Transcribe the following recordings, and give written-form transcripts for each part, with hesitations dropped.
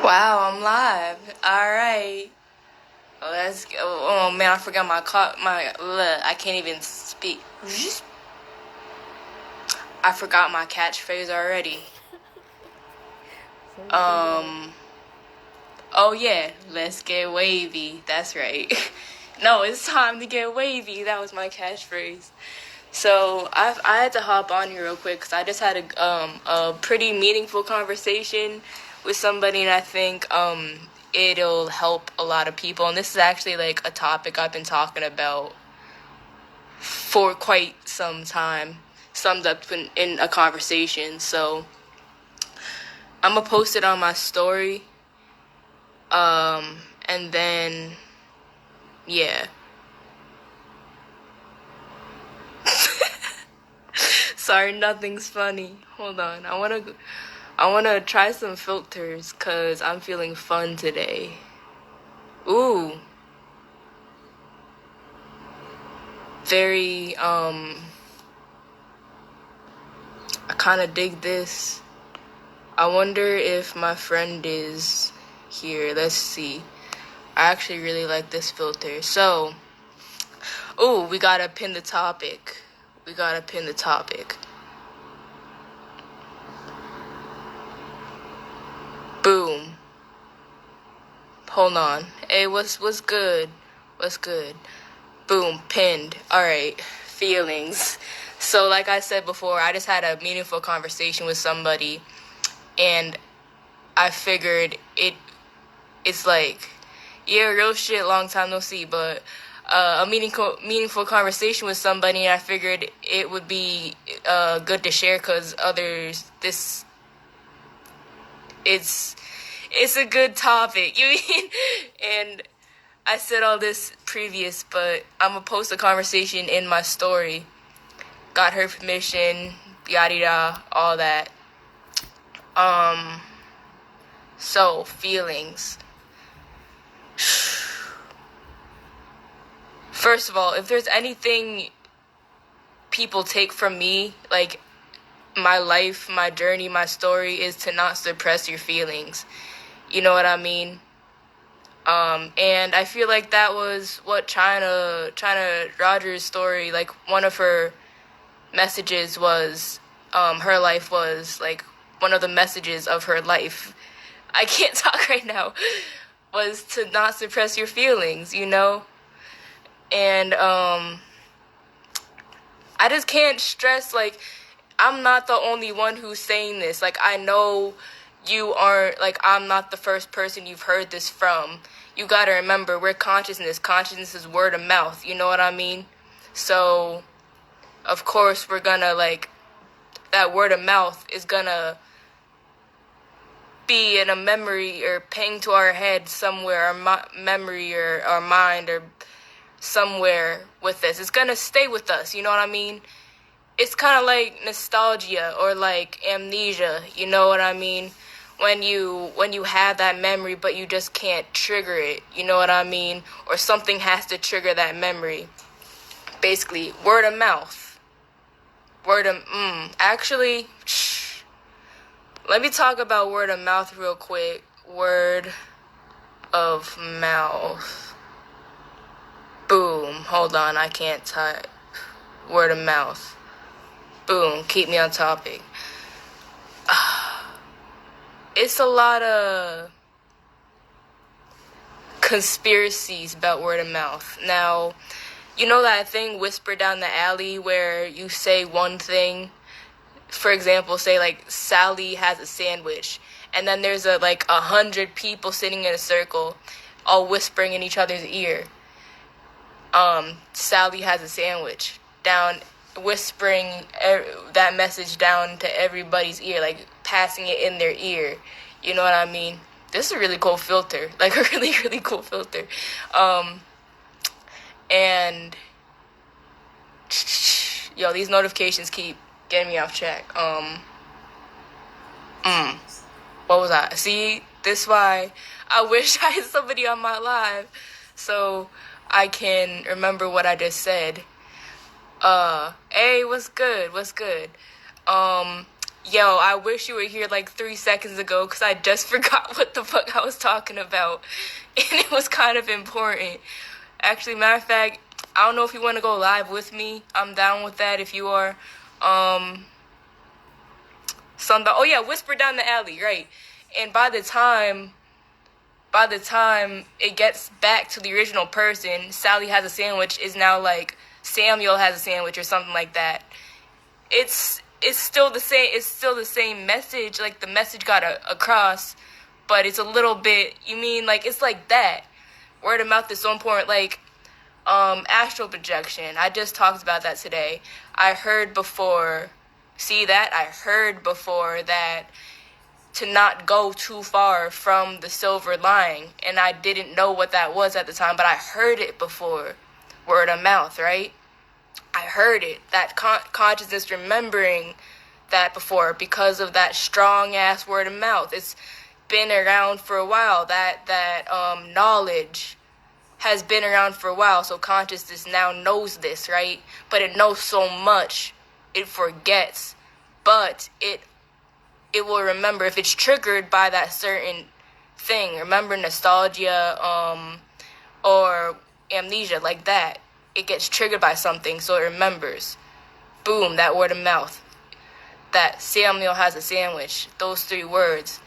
Wow, I'm live. All right. Let's go. Oh man, I forgot I can't even speak. I forgot my catchphrase already. Um. Oh yeah, let's get wavy. That's right. No, it's time to get wavy. That was my catchphrase. So I had to hop on here real quick because I just had a pretty meaningful conversation with somebody, and I think it'll help a lot of people. And this is actually like a topic I've been talking about for quite some time, summed up in a conversation. So I'm gonna post it on my story, and then yeah. Sorry, nothing's funny. Hold on. I wanna try some filters cause I'm feeling fun today. Ooh. Very I kinda dig this. I wonder if my friend is here. Let's see. I actually really like this filter. So, ooh, we gotta pin the topic. Boom. Hold on. Hey, what's good? What's good? Boom, pinned. All right, feelings. So, like I said before, I just had a meaningful conversation with somebody, and I figured it's like, yeah, real shit, long time no see, but a meaningful conversation with somebody, and I figured it would be good to share because others, it's a good topic. You mean? And I said all this previous, but I'm gonna post a conversation in my story. Got her permission, yada yada, all that. So feelings. First of all, if there's anything people take from me, like my life, my journey, my story, is to not suppress your feelings. You know what I mean? And I feel like that was what China Rogers' story, like one of her messages was, her life was like one of the messages of her life. I can't talk right now. Was to not suppress your feelings, you know? And I just can't stress, like, I'm not the only one who's saying this. Like, I know you aren't, like, I'm not the first person you've heard this from. You gotta remember, we're consciousness. Consciousness is word of mouth, you know what I mean? So, of course, we're gonna, like, that word of mouth is gonna be in a memory or ping to our head somewhere, our memory or our mind or somewhere with us. It's gonna stay with us, you know what I mean? It's kind of like nostalgia or like amnesia, you know what I mean? When you have that memory but you just can't trigger it, you know what I mean? Or something has to trigger that memory. Basically, word of mouth. Actually, let me talk about word of mouth real quick. Word of mouth. Boom. Hold on, I can't type. Word of mouth. Boom. Keep me on topic. It's a lot of conspiracies about word of mouth. Now, you know that thing, whisper down the alley, where you say one thing, for example, say like Sally has a sandwich, and then there's 100 people sitting in a circle, all whispering in each other's ear. Sally has a sandwich, down, whispering that message down to everybody's ear, like passing it in their ear. You know what I mean? This is a really cool filter, like a really, really cool filter. And yo, these notifications keep getting me off track. What was I? See, this is why I wish I had somebody on my live so I can remember what I just said. Hey, what's good? Yo, I wish you were here like 3 seconds ago because I just forgot what the fuck I was talking about. And it was kind of important. Actually, matter of fact, I don't know if you want to go live with me. I'm down with that if you are. Sunday. Oh yeah, Whisper Down the Alley, right. And by the time it gets back to the original person, Sally has a sandwich is now like Samuel has a sandwich or something like that. It's still the same. It's still the same message. Like the message got across, but it's a little bit. You mean like it's like that. Word of mouth is so important. Like astral projection. I just talked about that today. I heard before. See that? I heard before that to not go too far from the silver line, and I didn't know what that was at the time, but I heard it before. Word of mouth, right? I heard it. That consciousness remembering that before because of that strong ass word of mouth. It's been around for a while. That knowledge has been around for a while, so consciousness now knows this, right? But it knows so much it forgets, but it will remember if it's triggered by that certain thing. Remember nostalgia, or amnesia, like that. It gets triggered by something, so it remembers. Boom, that word of mouth. That Samuel has a sandwich. Those 3 words.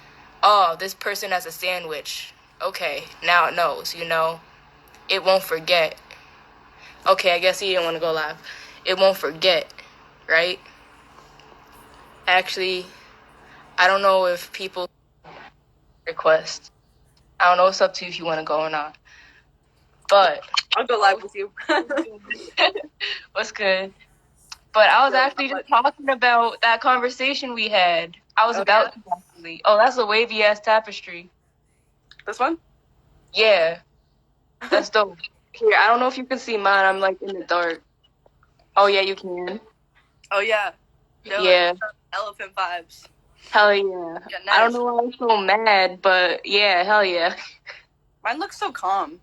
Oh, this person has a sandwich. Okay, now it knows, you know. It won't forget. Okay, I guess he didn't want to go live. It won't forget, right? Actually, I don't know if people request. I don't know, it's up to you if you want to go or not. But I'll go live with you. what's good? But I was actually just talking about that conversation we had. I was about to actually. Oh, that's a wavy ass tapestry. This one? Yeah. That's dope. Here, I don't know if you can see mine. I'm like in the dark. Oh yeah, you can. Oh yeah. Yeah. Elephant vibes. Hell yeah. Yeah, nice. I don't know why I'm so mad, but yeah, hell yeah. Mine looks so calm.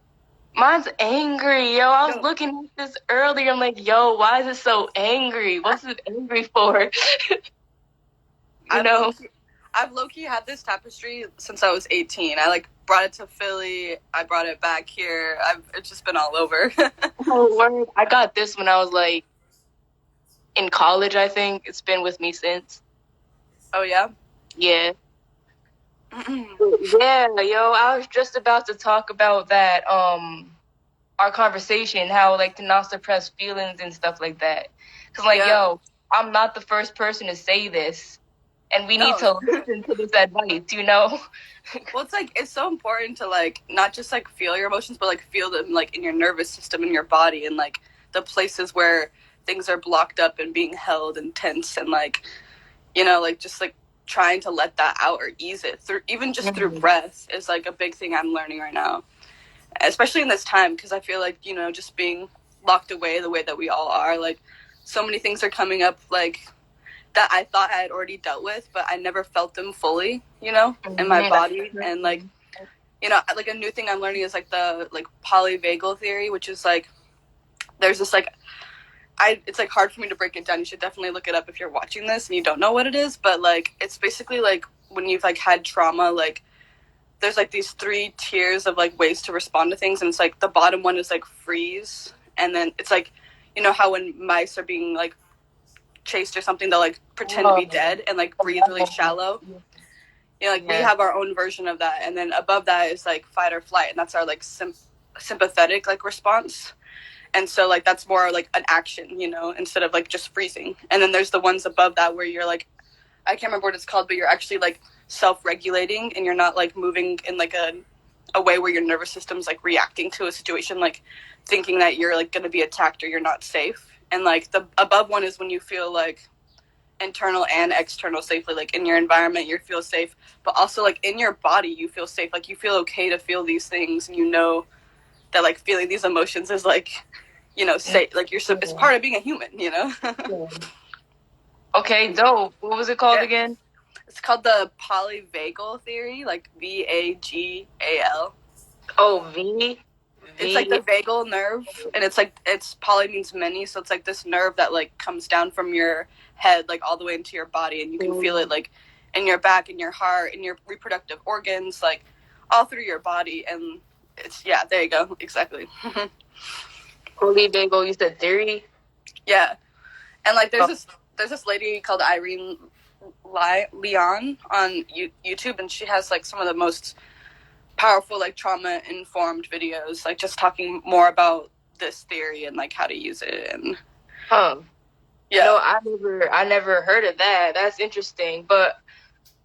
Mine's angry, yo. I was looking at this earlier. I'm like, yo, why is it so angry? What's it angry for? I've low-key had this tapestry since I was 18. I like brought it to Philly. I brought it back here. It's just been all over. Oh, word. I got this when I was like in college, I think. It's been with me since. Oh yeah? Yeah. Yeah, yo, I was just about to talk about that, our conversation, how like to not suppress feelings and stuff like that. Cause like, yo, I'm not the first person to say this, and we need to listen to this advice, you know? Well, it's like it's so important to like not just like feel your emotions, but like feel them like in your nervous system, in your body, and like the places where things are blocked up and being held and tense, and like, you know, like just like trying to let that out or ease it through, even just through breath is like a big thing I'm learning right now, especially in this time, because I feel like, you know, just being locked away the way that we all are, like so many things are coming up like that I thought I had already dealt with, but I never felt them fully, you know, in my body. And like, you know, like a new thing I'm learning is like the like polyvagal theory, which is like there's this like it's like hard for me to break it down. You should definitely look it up if you're watching this and you don't know what it is, but like it's basically like when you've like had trauma, like there's like these 3 tiers of like ways to respond to things, and it's like the bottom one is like freeze, and then it's like, you know how when mice are being like chased or something, they'll like pretend to be dead and like breathe really shallow. You know, like we have our own version of that, and then above that is like fight or flight, and that's our like sympathetic like response. And so like that's more like an action, you know, instead of like just freezing. And then there's the ones above that where you're like, I can't remember what it's called, but you're actually like self-regulating, and you're not like moving in like a way where your nervous system's like reacting to a situation, like thinking that you're like going to be attacked or you're not safe. And like the above one is when you feel like internal and external safely, like in your environment you feel safe, but also like in your body you feel safe, like you feel okay to feel these things, and you know that like feeling these emotions is like, you know, safe, like you're it's part of being a human, you know. Okay, dope. What was it called again? It's called the polyvagal theory, like VAGAL. Oh, V It's like the vagal nerve, and it's poly means many, so it's like this nerve that like comes down from your head like all the way into your body, and you can feel it like in your back, in your heart, in your reproductive organs, like all through your body. And it's, yeah, there you go, exactly. Polyvagal, you said theory? Yeah. And like there's this lady called Irene Leon on YouTube, and she has like some of the most powerful like trauma informed videos, like just talking more about this theory and like how to use it. And yeah, no, I never heard of that. That's interesting. But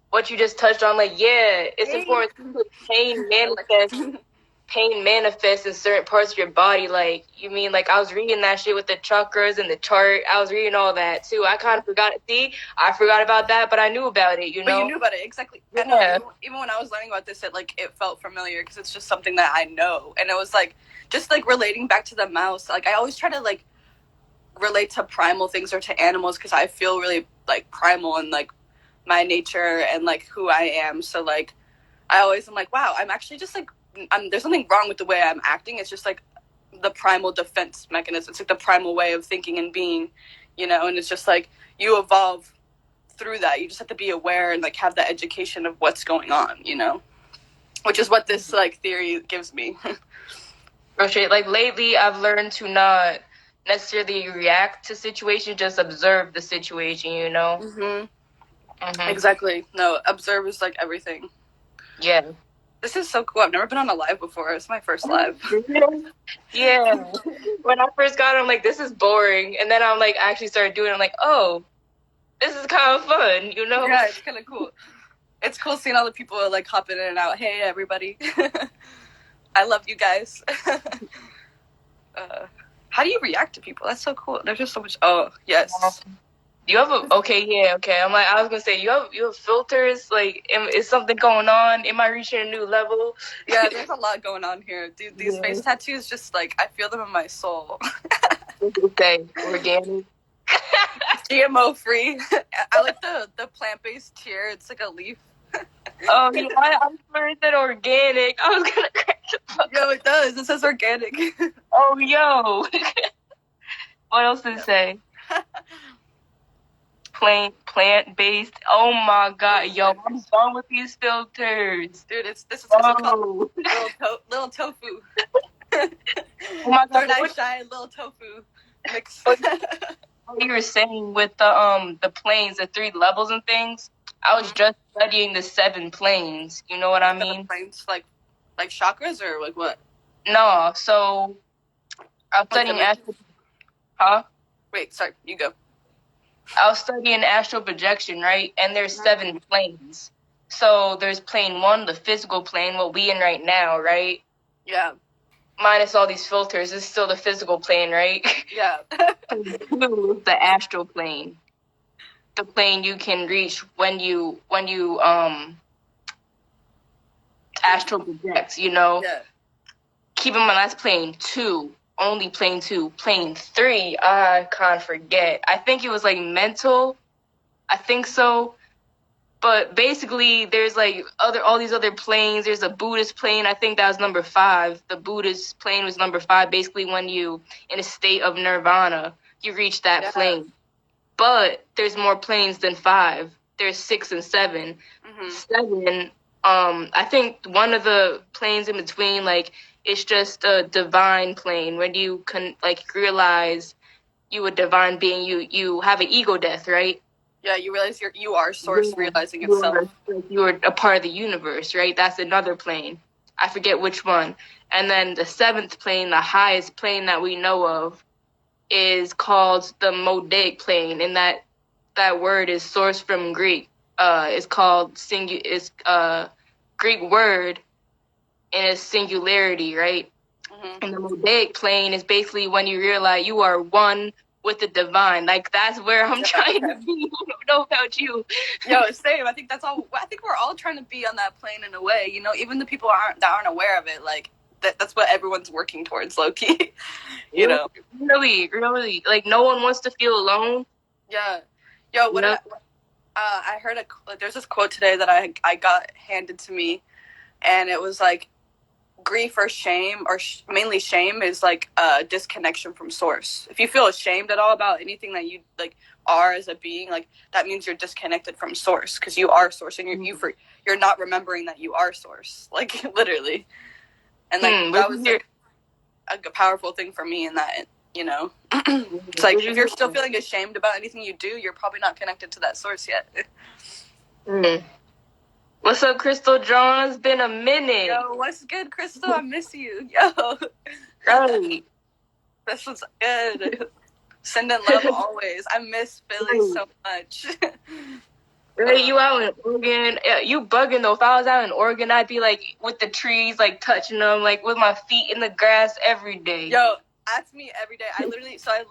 what you just touched on, like, yeah, it's important to pain manifests in certain parts of your body. Like, you mean, like, I was reading that shit with the chakras and the chart. I was reading all that too. I kind of forgot. See, I forgot about that, but I knew about it. You know, but you knew about it, exactly. Yeah. I know, even when I was learning about this, it felt familiar because it's just something that I know. And it was like just like relating back to the mouse. Like I always try to like relate to primal things or to animals because I feel really like primal and like my nature and like who I am. So like I always am like, wow, I'm actually just like, there's something wrong with the way I'm acting. It's just like the primal defense mechanism. It's like the primal way of thinking and being, you know. And it's just like you evolve through that. You just have to be aware and like have the education of what's going on, you know, which is what this like theory gives me. Okay, like lately I've learned to not necessarily react to situations, just observe the situation, you know. Exactly. No, observe is like everything. Yeah. This is so cool. I've never been on a live before. It's my first live. Yeah. When I first got it, I'm like, this is boring. And then I'm like, actually started doing it. I'm like, oh, this is kind of fun, you know? Yeah, it's kind of cool. It's cool seeing all the people like hopping in and out. Hey, everybody. I love you guys. How do you react to people? That's so cool. There's just so much. Oh, yes. You have okay. I'm like, I was gonna say, you have filters. Like, is something going on? Am I reaching a new level? Yeah, there's a lot going on here, dude. These face tattoos, just like I feel them in my soul. Okay, organic, GMO free. I like the plant-based tier. It's like a leaf. Oh, you know, I'm sure it said organic. I was gonna crack the fuck. Yo, it does. It says organic. Oh, yo. What else did it say? Plant-based. Oh my god, yo, I'm done with these filters. Dude, this is called little tofu. Oh my god, Third Eye Shy, little tofu mix. What you were saying with the planes, the 3 levels and things, I was just studying the 7 planes. You know what I mean? Planes, like chakras or like what? No, so I'm studying astral. Huh? Wait, sorry, you go. I was studying astral projection, right? And there's 7 planes. So there's plane 1, the physical plane, what we in right now, right? Yeah. Minus all these filters, it's still the physical plane, right? Yeah. 2, the astral plane. The plane you can reach when you astral projects, you know? Yeah. Keep in mind, that's plane 2. Only plane 2. Plane 3, I can't forget. I think it was like mental. I think so. But basically, there's like all these other planes. There's a Buddhist plane. I think that was number 5. The Buddhist plane was number 5. Basically, when you in a state of nirvana, you reach that plane. But there's more planes than 5. There's 6 and 7. 7. I think one of the planes in between, like, it's just a divine plane when you can like realize you a divine being. You have an ego death, right? Yeah, you realize you are source realizing itself. You are a part of the universe, right? That's another plane. I forget which one. And then the 7th plane, the highest plane that we know of, is called the Modaic plane, and that word is sourced from Greek. It's called Greek word, and it's singularity, right? And the Modaic plane is basically when you realize you are one with the divine. Like, that's where I'm trying to be. I don't know about you. Yo, same. I think that's all. I think we're all trying to be on that plane in a way. You know, even the people that aren't aware of it, like that's what everyone's working towards, low key. You know, really, like no one wants to feel alone. Yeah. Yo, what? I heard there's this quote today that I got handed to me, and it was like, grief or shame, or mainly shame, is like a disconnection from source. If you feel ashamed at all about anything that you like are as a being, like that means you're disconnected from source, because you are source, and you're not remembering that you are source, like literally. And like that was like a powerful thing for me, in that, you know, it's like if you're still feeling ashamed about anything you do, you're probably not connected to that source yet. What's up, Crystal John? It's been a minute. Yo, what's good, Crystal? I miss you. Yo. Right. This was good. Sending love always. I miss Philly so much. Right, you out in Oregon. You bugging though. If I was out in Oregon, I'd be like with the trees, like touching them, like with my feet in the grass every day. Yo, that's me every day. I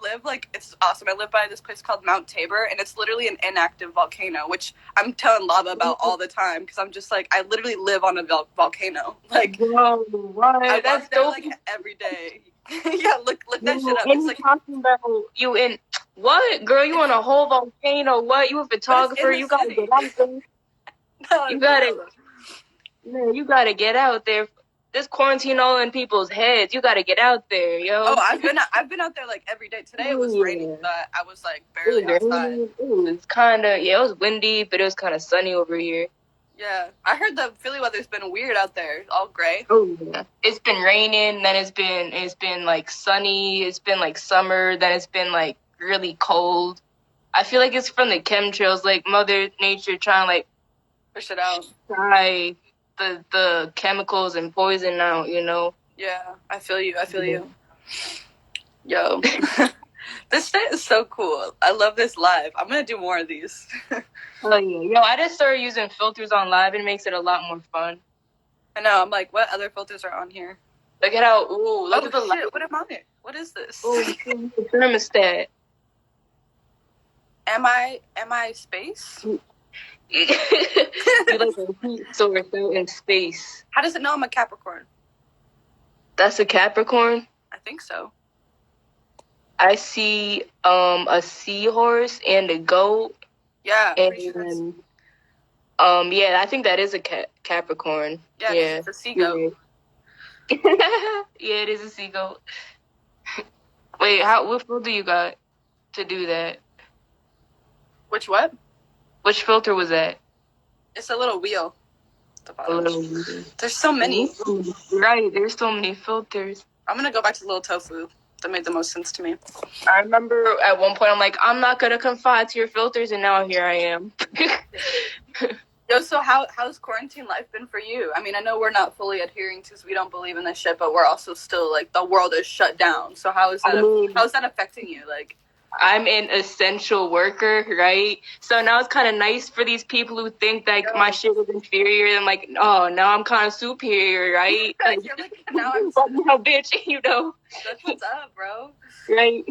live like, it's awesome. I live by this place called Mount Tabor, and it's literally an inactive volcano, which I'm telling Lava about all the time, because I'm just like, I literally live on a volcano. Like, whoa, what? I That's walk there dope. like every day. Yeah, look that shit up. It's like talking about you in what, girl? You on a whole volcano? What? You a photographer? You gotta get out there. No, you gotta get out there. This quarantine all in people's heads. You gotta get out there, yo. Oh, I've been out there like every day. Today it was raining, but I was like barely outside. It was kind of, it was windy, but it was kind of sunny over here. Yeah, I heard the Philly weather's been weird out there, all gray. Oh yeah, it's been raining, then it's been like sunny, it's been like summer, then it's been like really cold. I feel like it's from the chemtrails, like Mother Nature trying to like push it out, try the chemicals and poison out, you know. Yeah, I feel you. Yo, this shit is so cool. I love this live. I'm gonna do more of these. Oh yeah, yo, I just started using filters on live, and it makes it a lot more fun. I know. I'm like, what other filters are on here? Look at how. Ooh, look at the shit. What am I? What is this? Oh, thermostat. Am I space? You like a heat source out in space. How does it know I'm a Capricorn? That's a Capricorn? I think so. I see a seahorse and a goat. Yeah. And yeah, I think that is a Capricorn. Yeah, it's a sea goat. Yeah, it is a sea goat. Wait, what filter you got to do that? Which what? Which filter was that? It's a little wheel. There's so many. Right, there's so many filters. I'm gonna go back to Little Tofu. That made the most sense to me. I remember at one point I'm like, I'm not gonna confide to your filters, and now here I am. Yo, so how's quarantine life been for you? I mean, I know we're not fully adhering to, because we don't believe in this shit, but we're also still like, the world is shut down. So how's that affecting you? Like, I'm an essential worker, right? So now it's kind of nice for these people who think like my shit is inferior. I'm like, oh, now I'm kind of superior, right? Like, you're like, now I'm no, bitch, you know. That's what's up, bro. Right.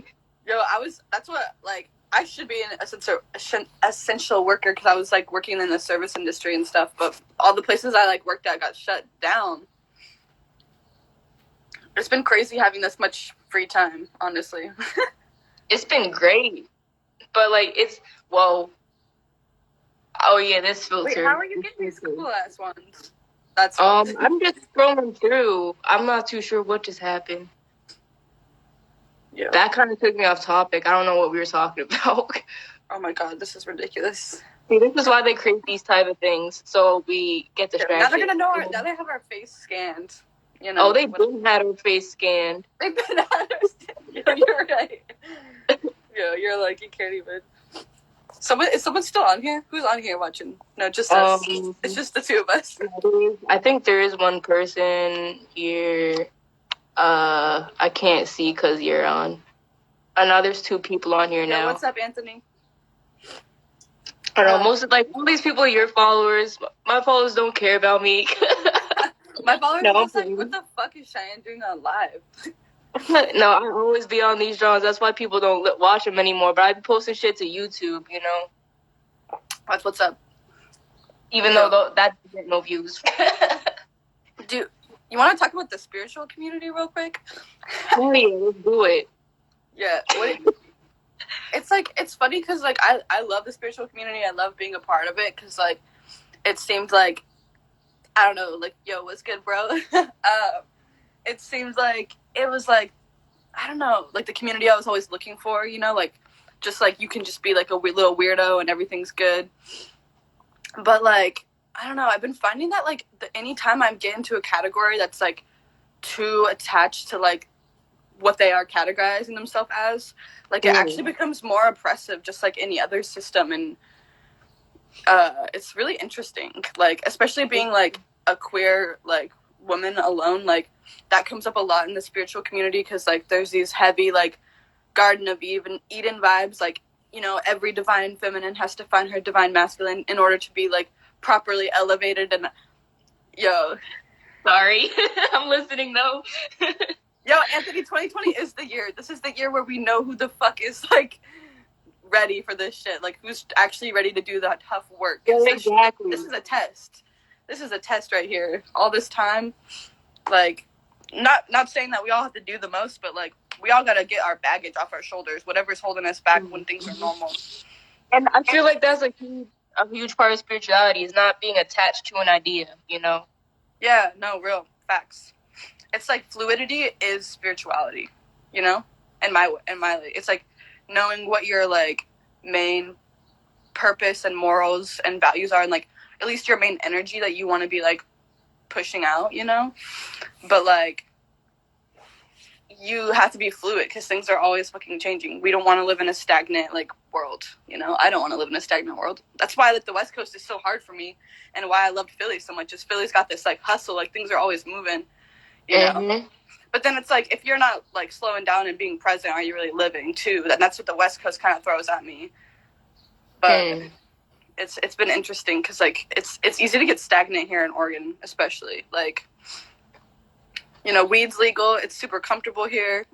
Yo, that's what, like, I should be an essential worker, because I was like working in the service industry and stuff, but all the places I like worked at got shut down. It's been crazy having this much free time, honestly. It's been great, but like oh yeah, this filter. Wait, how are you getting these cool ass ones? I'm just scrolling through. I'm not too sure what just happened. Yeah, that kind of took me off topic. I don't know what we were talking about. Oh my god, this is ridiculous. See, this is why they create these type of things, so we get distracted. Now they're gonna know. Now they have our face scanned. You know. Oh, they didn't have our face scanned. They've been out our. You're right. Yo, you're like, you can't even. Is someone still on here? Who's on here watching? No, just us. It's just the two of us. I think there is one person here. I can't see because you're on. Now there's two people on here now. What's up, Anthony? I don't know. Most of all these people are your followers. My followers don't care about me. My followers are just like, what the fuck is Cheyenne doing on live? No, I always be on these draws. That's why people don't watch them anymore. But I be posting shit to YouTube, you know. That's what's up. Even though that doesn't get no views. Dude, you want to talk about the spiritual community real quick? Oh yeah, let's do it. Yeah. It's like, it's funny because like I love the spiritual community. I love being a part of it because like it seemed like, I don't know, like, yo, what's good, bro? it seems like it was like, I don't know, like the community I was always looking for, you know, like just like you can just be like a little weirdo and everything's good. But like, I don't know, I've been finding that like anytime I get into a category that's like too attached to like what they are categorizing themselves as, like it actually becomes more oppressive, just like any other system. And it's really interesting, like especially being like a queer like woman alone, like that comes up a lot in the spiritual community, because like there's these heavy like Garden of Eden vibes, like, you know, every divine feminine has to find her divine masculine in order to be like properly elevated. And yo, sorry, I'm listening though. Yo, Anthony, 2020 is the year. This is the year where we know who the fuck is like ready for this shit. Like who's actually ready to do that tough work. Yeah, exactly. This is a test. This is a test right here. All this time, like, not saying that we all have to do the most, but like we all gotta get our baggage off our shoulders, whatever's holding us back when things are normal. And I feel like that's a huge part of spirituality, is not being attached to an idea, you know? Yeah, no, real facts. It's like fluidity is spirituality, you know? And my it's like knowing what your like main purpose and morals and values are, and like at least your main energy that you want to be like pushing out, you know? But like you have to be fluid because things are always fucking changing. We don't want to live in a stagnant like world, you know? I don't want to live in a stagnant world. That's why like the West Coast is so hard for me, and why I loved Philly so much is Philly's got this like hustle, like things are always moving, you know? But then it's like, if you're not like slowing down and being present, are you really living too? And that's what the West Coast kind of throws at me. But it's been interesting because like it's easy to get stagnant here in Oregon, especially like, you know, weed's legal. It's super comfortable here.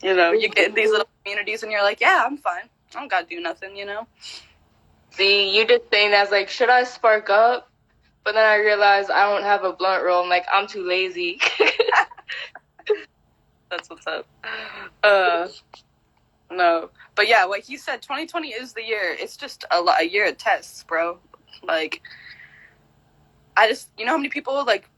You know, you get in these little communities and you're like, yeah, I'm fine. I don't gotta do nothing, you know? See, you're just saying that's like, should I spark up? But then I realized I don't have a blunt roll. I'm like, I'm too lazy. That's what's up. No. But yeah, like you said, 2020 is the year. It's just a year of tests, bro. Like, I just, you know how many people, like,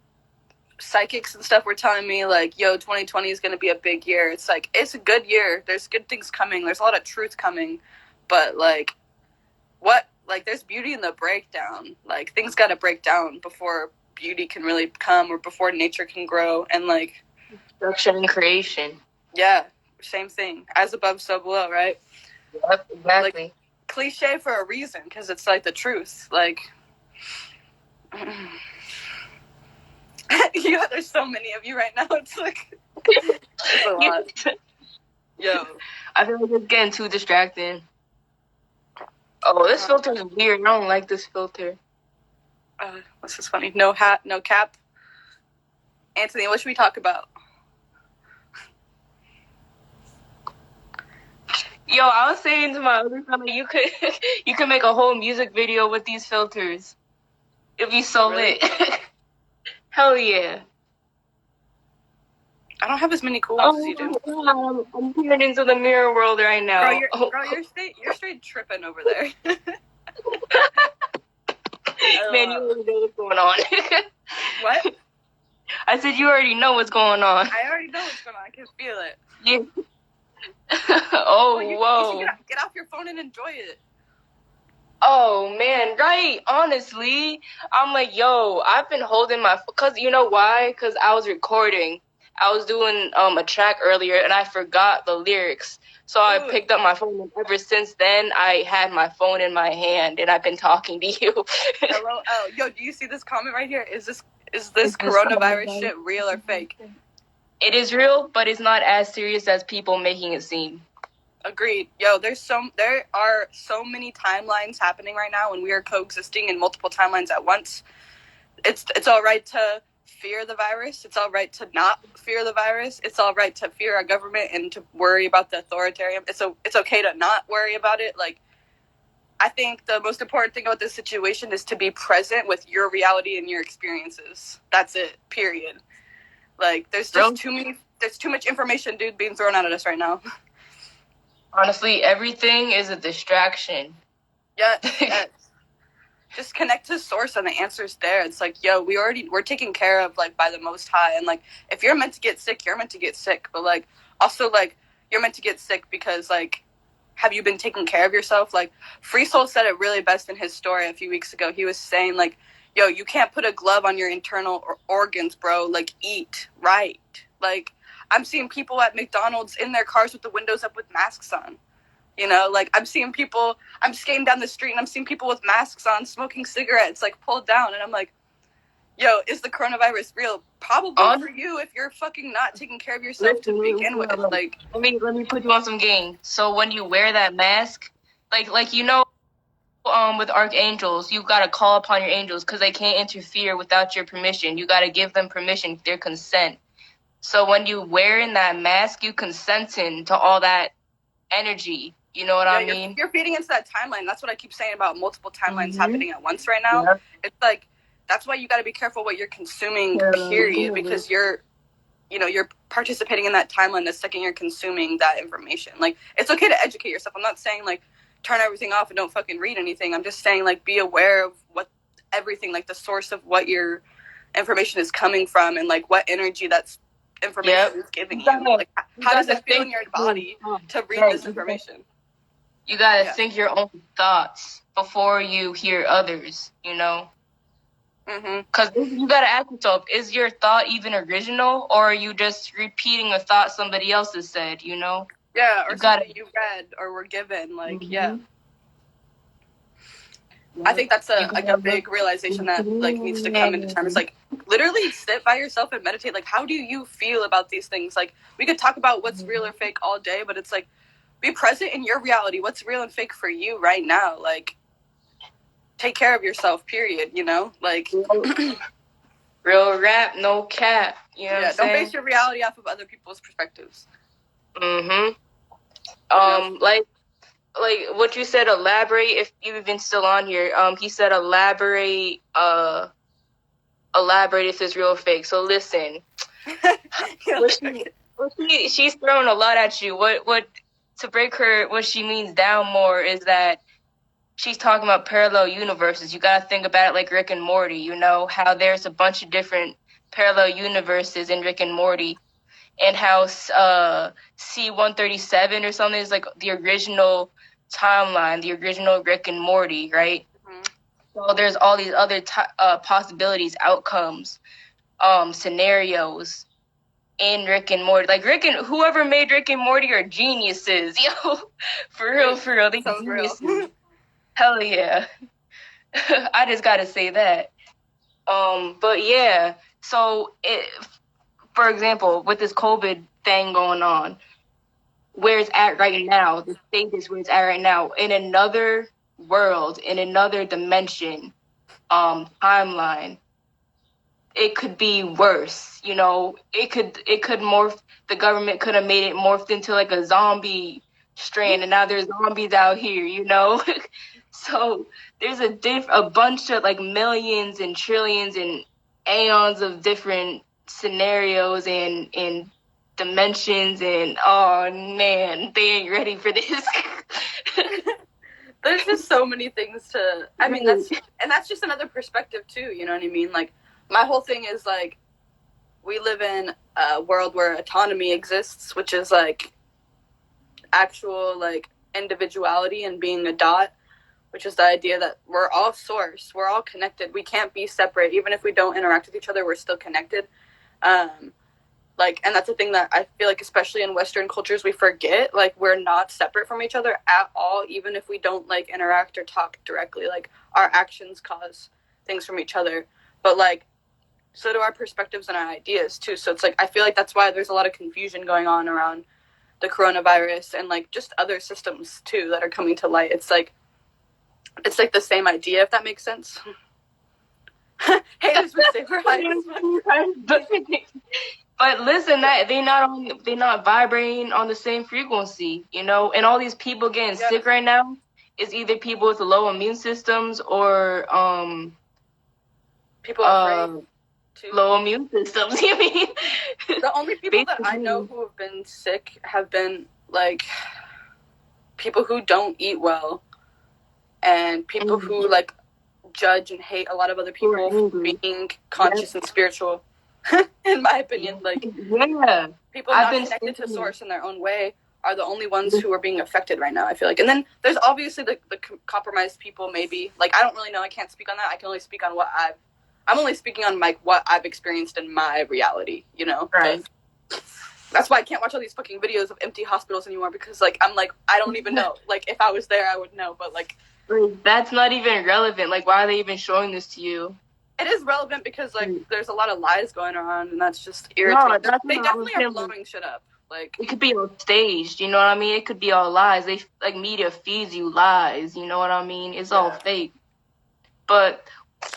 psychics and stuff were telling me, like, yo, 2020 is going to be a big year. It's like, it's a good year. There's good things coming. There's a lot of truth coming. But, like, what? Like, there's beauty in the breakdown. Like, things got to break down before beauty can really come, or before nature can grow. And, like, destruction and creation. Yeah, same thing. As above, so below, right? Yep, exactly. Like, cliche for a reason, because it's like the truth. Like, yeah, there's so many of you right now. It's like, it's a lot. Yo. I feel like it's getting too distracting. Oh, this filter is weird. I don't like this filter. This is funny. No hat, no cap. Anthony, what should we talk about? Yo, I was saying to my other friend, you could make a whole music video with these filters. It'd be so lit. Hell yeah. I don't have as many cool ones as you do. I'm peering into the mirror world right now. Girl, you're straight tripping over there. Man, you already know what's going on. What? I said you already know what's going on. I already know what's going on. I can feel it. Yeah. Whoa. You should get off your phone and enjoy it. Oh, man, right. Honestly, I'm like, yo, I've been holding my... Because you know why? Because I was recording. I was doing a track earlier, and I forgot the lyrics. So I picked up my phone, and ever since then, I had my phone in my hand, and I've been talking to you. Hello? Oh, yo, do you see this comment right here? Is this coronavirus shit real or fake? It is real, but it's not as serious as people making it seem. Agreed. Yo, there are so many timelines happening right now, and we are coexisting in multiple timelines at once. It's all right to fear the virus. It's all right to not fear the virus. It's all right to fear our government and to worry about the authoritarian. It's okay to not worry about it. Like, I think the most important thing about this situation is to be present with your reality and your experiences. That's it. Period. Like, there's just there's too much information, dude, being thrown at us right now. Honestly, everything is a distraction. Yes. just connect to source and the answer's there. It's like, yo, we're taken care of like by the Most High, and like if you're meant to get sick, you're meant to get sick, but like also like you're meant to get sick because like have you been taking care of yourself? Like Free Soul said it really best in his story a few weeks ago. He was saying like, yo, you can't put a glove on your internal organs, bro. Like eat right. Like I'm seeing people at McDonald's in their cars with the windows up with masks on. You know, like I'm skating down the street and I'm seeing people with masks on smoking cigarettes, like pulled down. And I'm like, yo, is the coronavirus real? Probably for you if you're fucking not taking care of yourself to begin with. Like, let me put you on some game. So when you wear that mask, like you know, with archangels, you gotta call upon your angels because they can't interfere without your permission. You gotta give them permission, their consent. So when you wearing that mask, you consenting to all that energy. You know what I mean? You're feeding into that timeline. That's what I keep saying about multiple timelines happening at once right now. Yep. It's like that's why you got to be careful what you're consuming. Period, because you're participating in that timeline the second you're consuming that information. Like it's okay to educate yourself. I'm not saying like turn everything off and don't fucking read anything. I'm just saying like be aware of what everything, like the source of what your information is coming from and like what energy that's information is giving you. Like how does it feel in your body to read this information? You gotta think your own thoughts before you hear others, you know? Because you gotta ask yourself, is your thought even original, or are you just repeating a thought somebody else has said, you know? Yeah, or something you read or were given, like, I think that's a big realization that, like, needs to come into time. It's like, literally sit by yourself and meditate. Like, how do you feel about these things? Like, we could talk about what's real or fake all day, but it's like, be present in your reality. What's real and fake for you right now? Like, take care of yourself, period, you know? Like, real rap, no cap. You know what I'm saying? Don't base your reality off of other people's perspectives. Like what you said, elaborate, if you've even still on here. He said elaborate if it's real or fake. So listen. She's throwing a lot at you. What to break her, what she means down more is that she's talking about parallel universes. You gotta think about it like Rick and Morty, you know, how there's a bunch of different parallel universes in Rick and Morty, and how C-137 or something is like the original timeline, the original Rick and Morty, right? So there's all these other possibilities, outcomes, scenarios in Rick and Morty. Like whoever made Rick and Morty are geniuses, yo. For real, they so geniuses. Real. Hell yeah. I just gotta say that. But yeah, so for example, with this COVID thing going on, where it's at right now, the state is where it's at right now, in another world, in another dimension, timeline, it could be worse, you know. It could morph. The government could have made it morphed into like a zombie strand, and now there's zombies out here, you know. So there's a bunch of like millions and trillions and aeons of different scenarios and dimensions, and oh man, they ain't ready for this. There's just so many things to. I mean, that's just another perspective too. You know what I mean? Like my whole thing is like we live in a world where autonomy exists, which is like actual like individuality and being a dot, which is the idea that we're all source, we're all connected. We can't be separate. Even if we don't interact with each other, we're still connected. And that's a thing that I feel like, especially in Western cultures, we forget. Like, we're not separate from each other at all, even if we don't, like, interact or talk directly. Like, our actions cause things from each other. But, like, so do our perspectives and our ideas, too. So it's, like, I feel like that's why there's a lot of confusion going on around the coronavirus and, like, just other systems, too, that are coming to light. It's, like, the same idea, if that makes sense. Haters would say we're high. But listen, that they not vibrating on the same frequency, you know. And all these people getting sick right now is either people with low immune systems or people afraid too. Low immune systems. You mean the only people that I know who have been sick have been like people who don't eat well and people who like judge and hate a lot of other people for being conscious and spiritual. In my opinion, like people not connected to source in their own way are the only ones who are being affected right now, I feel like. And then there's obviously the compromised people, maybe. Like, I don't really know. I can't speak on that. I can only speak on I'm only speaking on, like, what I've experienced in my reality, you know? Right. That's why I can't watch all these fucking videos of empty hospitals anymore, because, like, I'm like, I don't even know. Like, if I was there, I would know, but, like... That's not even relevant. Like, why are they even showing this to you? It is relevant because, like, there's a lot of lies going on, and that's just irritating. No, they definitely are blowing shit up. Like, it could be all staged, you know what I mean? It could be all lies. They, like, media feeds you lies, you know what I mean? It's all fake. But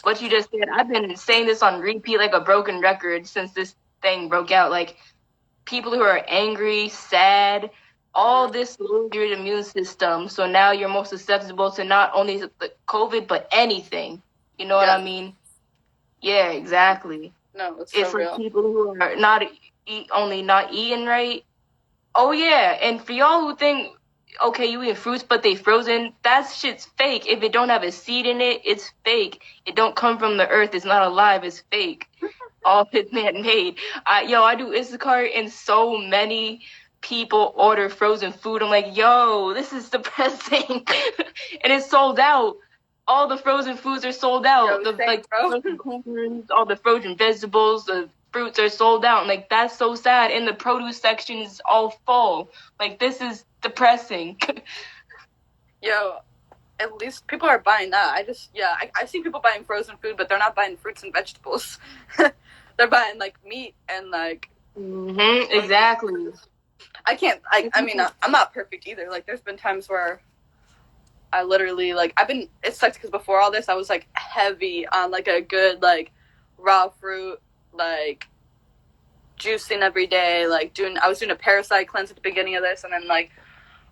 what you just said, I've been saying this on repeat like a broken record since this thing broke out. Like, people who are angry, sad, all this lowers your immune system. So now you're more susceptible to not only the COVID, but anything. You know what I mean? Yeah, exactly. No, it's so real. Like people who are not eating right. Oh yeah, and for y'all who think, okay, you eat fruits but they frozen, that shit's fake. If it don't have a seed in it, it's fake. It don't come from the earth. It's not alive. It's fake. All it's man-made. I do Instacart and so many people order frozen food. I'm like, yo, this is depressing. And it's sold out. All the frozen foods are sold out. Frozen peppers, all the frozen vegetables, the fruits are sold out. And, like, that's so sad. And the produce section is all full. Like, this is depressing. Yo, at least people are buying that. I see people buying frozen food, but they're not buying fruits and vegetables. They're buying, like, meat and, like... exactly. I mean, I'm not perfect either. Like, there's been times where I literally, like, it sucks because before all this, I was, like, heavy on, like, a good, like, raw fruit, like, juicing every day, like, I was doing a parasite cleanse at the beginning of this, and then, like,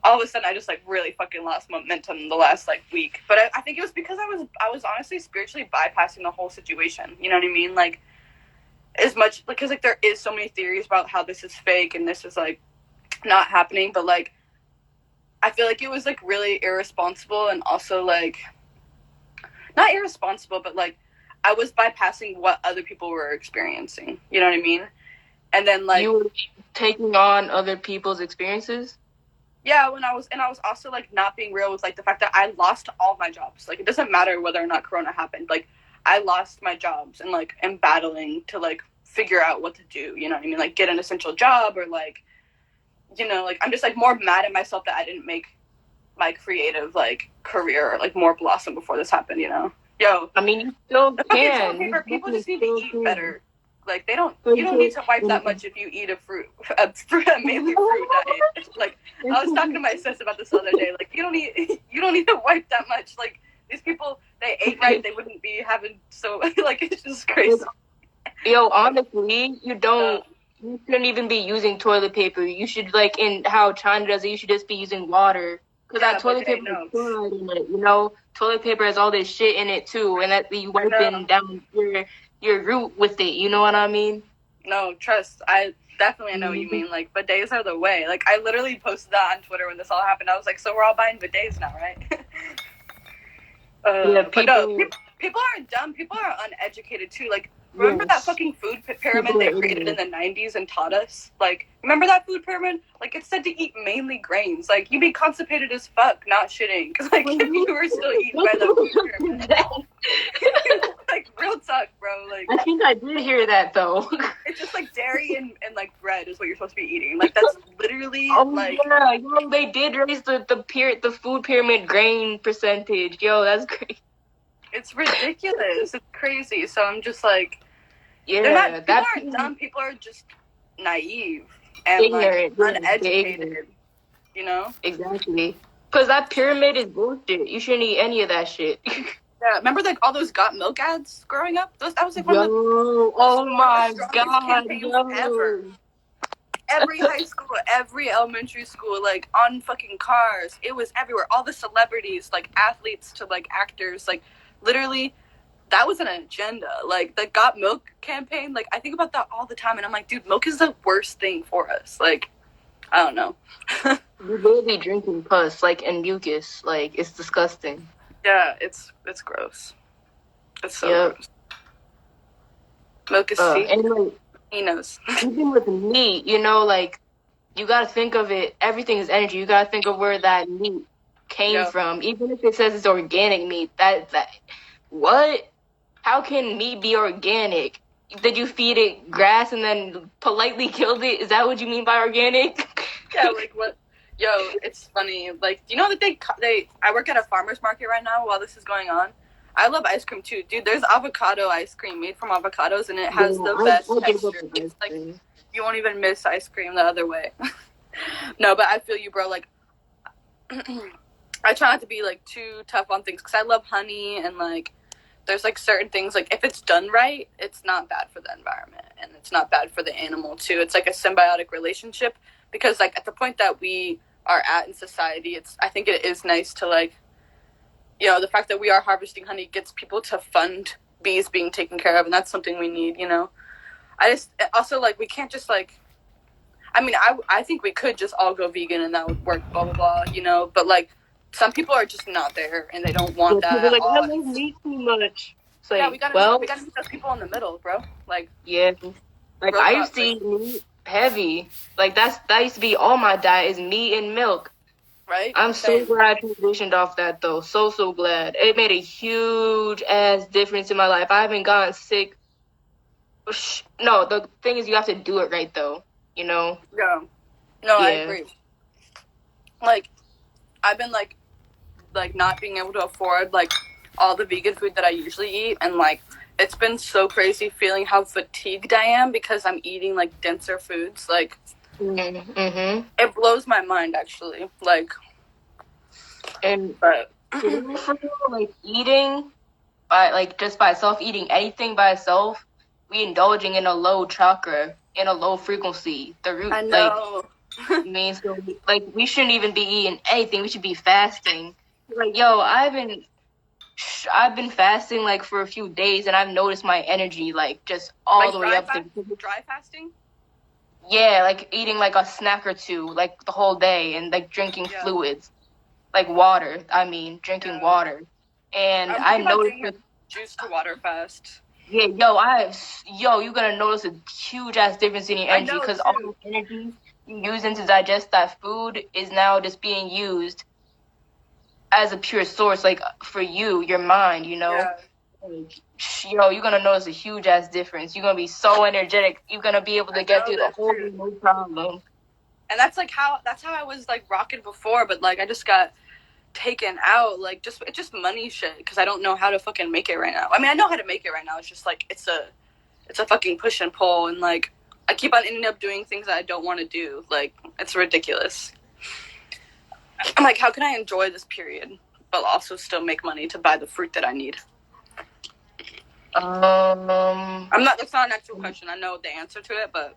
all of a sudden I just, like, really fucking lost momentum the last, like, week. But I think it was because I was honestly spiritually bypassing the whole situation. You know what I mean? Like, as much, because, like, there is so many theories about how this is fake and this is, like, not happening, but, like, I feel like it was, like, really irresponsible and also, like, not irresponsible, but, like, I was bypassing what other people were experiencing. You know what I mean? And then, like... You were taking on other people's experiences? Yeah, I was also, like, not being real with, like, the fact that I lost all my jobs. Like, it doesn't matter whether or not Corona happened. Like, I lost my jobs and, like, am battling to, like, figure out what to do. You know what I mean? Like, get an essential job or, like, you know, like, I'm just, like, more mad at myself that I didn't make my creative, like, career, like, more blossom before this happened, you know? Yo. I mean, you still can. People just need to eat better. Like, you don't need to wipe that much if you eat a mainly fruit diet. Like, I was talking to my sis about this the other day. Like, you don't need to wipe that much. Like, these people, they ate right, they wouldn't be having like, it's just crazy. Yo, honestly, you shouldn't even be using toilet paper. You should, like, in how China does it, you should just be using water. Because that toilet paper is fluoride in it, you know? Toilet paper has all this shit in it, too. And that you wiping down your root with it, you know what I mean? No, trust. I definitely know what you mean. Like, bidets are the way. Like, I literally posted that on Twitter when this all happened. I was like, so we're all buying bidets now, right? People aren't dumb. People are uneducated, too. Like, remember that fucking food pyramid they created in the 90s and taught us? Like, remember that food pyramid? Like, it said to eat mainly grains. Like, you'd be constipated as fuck, not shitting. Because, like, if you were still eating by the food pyramid. Like, real talk, bro. Like, I think I did hear that, though. It's just, like, dairy and like, bread is what you're supposed to be eating. Like, that's literally, like... Yeah, they did raise the food pyramid grain percentage. Yo, that's great. It's ridiculous. It's crazy. So I'm just like, people aren't dumb. People are just naive and ignorant, like, uneducated. You know? Exactly. Because that pyramid is bullshit. You shouldn't eat any of that shit. Yeah, remember, like, all those got milk ads growing up? That was like one of the oh my god, ever. Every high school, every elementary school, like, on fucking cars, it was everywhere. All the celebrities, like, athletes to, like, actors, like, literally, that was an agenda. Like, the Got Milk campaign, like, I think about that all the time, and I'm like, dude, milk is the worst thing for us. Like, I don't know. You're literally drinking pus, like, and mucus. Like, it's disgusting. Yeah, it's gross. It's so gross. Milk is sweet. And like, He knows. even with meat, you know, like you gotta think of it. Everything is energy. You gotta think of where that meat came from. Even if it says it's organic meat, that what? How can meat be organic? Did you feed it grass and then politely killed it? Is that what you mean by organic? Yeah, like what? Yo, it's funny. Like, do you know that I work at a farmer's market right now while this is going on? I love ice cream too, dude. There's avocado ice cream made from avocados, and it has the best texture. It's like you won't even miss ice cream the other way. No, but I feel you, bro. Like, I try not to be like too tough on things because I love honey, and like there's like certain things, like if it's done right, it's not bad for the environment and it's not bad for the animal too. It's like a symbiotic relationship because like at the point that we are at in society, I think it is nice to like, you know, the fact that we are harvesting honey gets people to fund bees being taken care of, and that's something we need, you know. I just also like we can't just like, I mean, I think we could just all go vegan and that would work, blah blah blah, you know, but like some people are just not there and they don't want that at like, all. I love meat too much. It's like, yeah, we gotta meet those people in the middle, bro. Like, yeah, like I used to eat meat heavy. Like that used to be all my diet is meat and milk. Right. I'm so glad I transitioned off that though. So glad. It made a huge ass difference in my life. I haven't gotten sick. No, the thing is you have to do it right though. You know. Yeah. No, yeah. I agree. Like, I've been like not being able to afford like all the vegan food that I usually eat, and like it's been so crazy feeling how fatigued I am because I'm eating like denser foods. Like, it blows my mind actually. Like, and but like eating by like just by itself, eating anything by itself, we indulging in a low chakra, in a low frequency. The root, I know. Like, means so like we shouldn't even be eating anything. We should be fasting. Like, yo, I've been fasting like for a few days, and I've noticed my energy like just all like the way up to dry fasting. Yeah, like eating like a snack or two, like the whole day, and like drinking fluids, like water. I mean, drinking water, and I noticed juice to water fast. Yeah, you're gonna notice a huge ass difference in your energy because all the energy you using to digest that food is now just being used as a pure source, like for you, your mind, you know. Yeah. Like, you're gonna notice a huge ass difference. You're gonna be so energetic. You're gonna be able to get through the whole day, no problem. And that's how I was like rocking before, but like I just got taken out, like it's just money shit because I don't know how to fucking make it right now. I mean, I know how to make it right now. It's just like it's a fucking push and pull, and like I keep on ending up doing things that I don't want to do. Like, it's ridiculous. I'm like, how can I enjoy this period but also still make money to buy the fruit that I need? That's not an actual question. I know the answer to it, but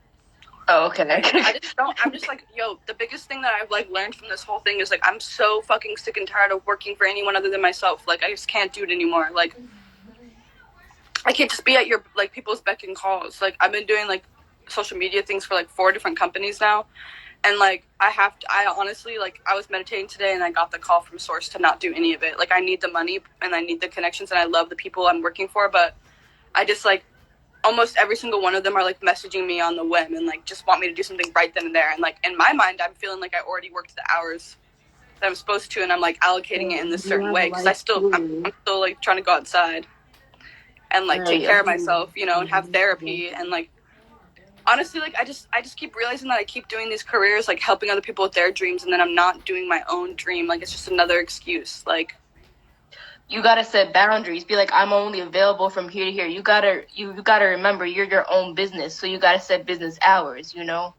oh, okay. I just don't. I'm just like, yo, the biggest thing that I've like learned from this whole thing is like I'm so fucking sick and tired of working for anyone other than myself. Like, I just can't do it anymore. Like, I can't just be at your like people's beck and calls. Like, I've been doing like social media things for like 4 different companies now, and like I honestly, like, I was meditating today and I got the call from Source to not do any of it. Like, I need the money and I need the connections and I love the people I'm working for, but I just like almost every single one of them are like messaging me on the whim and like just want me to do something right then and there. And like in my mind, I'm feeling like I already worked the hours that I'm supposed to, and I'm like allocating it in this certain way because I'm still like trying to go outside and like take care of myself, you know, and have therapy. And like honestly, like I just keep realizing that I keep doing these careers, like helping other people with their dreams, and then I'm not doing my own dream. Like, it's just another excuse. Like, you gotta set boundaries. Be like, I'm only available from here to here. You gotta remember you're your own business, so you gotta set business hours, you know?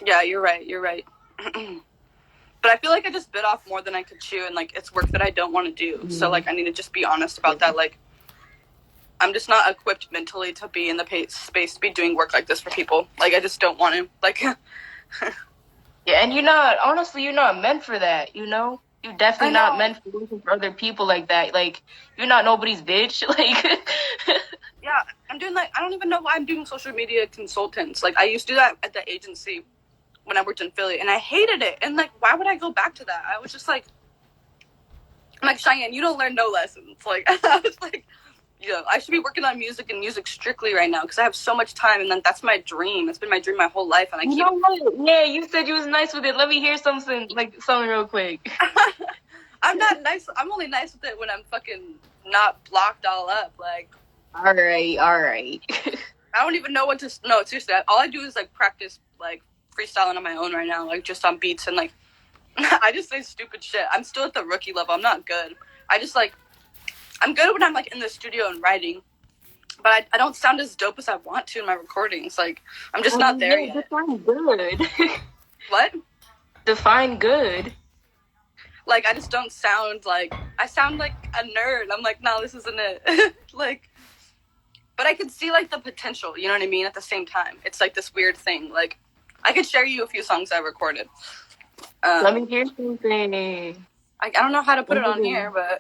Yeah, you're right. But I feel like I just bit off more than I could chew, and like it's work that I don't want to do. So like I need to just be honest about that. Like, I'm just not equipped mentally to be in the space to be doing work like this for people. Like, I just don't want to. Like, yeah, and you're not meant for that, you know? You're definitely not meant for working for other people like that. Like, you're not nobody's bitch. Like, yeah, I'm doing like, I don't even know why I'm doing social media consultants. Like, I used to do that at the agency when I worked in Philly, and I hated it. And like, why would I go back to that? I was just like, I'm like, Cheyenne, you don't learn no lessons. Like, I was like, I should be working on music and music strictly right now because I have so much time, and then that's my dream. It's been my dream my whole life, and I keep. You know what? Yeah, you said you was nice with it. Let me hear something real quick. I'm not nice. I'm only nice with it when I'm fucking not blocked all up. Like, all right. I don't even know what to. No, seriously, all I do is like practice like freestyling on my own right now, like just on beats and like. I just say stupid shit. I'm still at the rookie level. I'm not good. I just like. I'm good when I'm like in the studio and writing, but I don't sound as dope as I want to in my recordings. Like, I'm just not there yet. Define good. What? Define good. Like, I just don't sound like. I sound like a nerd. I'm like, no, this isn't it. Like, but I could see like the potential. You know what I mean? At the same time, it's like this weird thing. Like, I could share you a few songs I recorded. Let me hear something. I don't know how to put it on here, but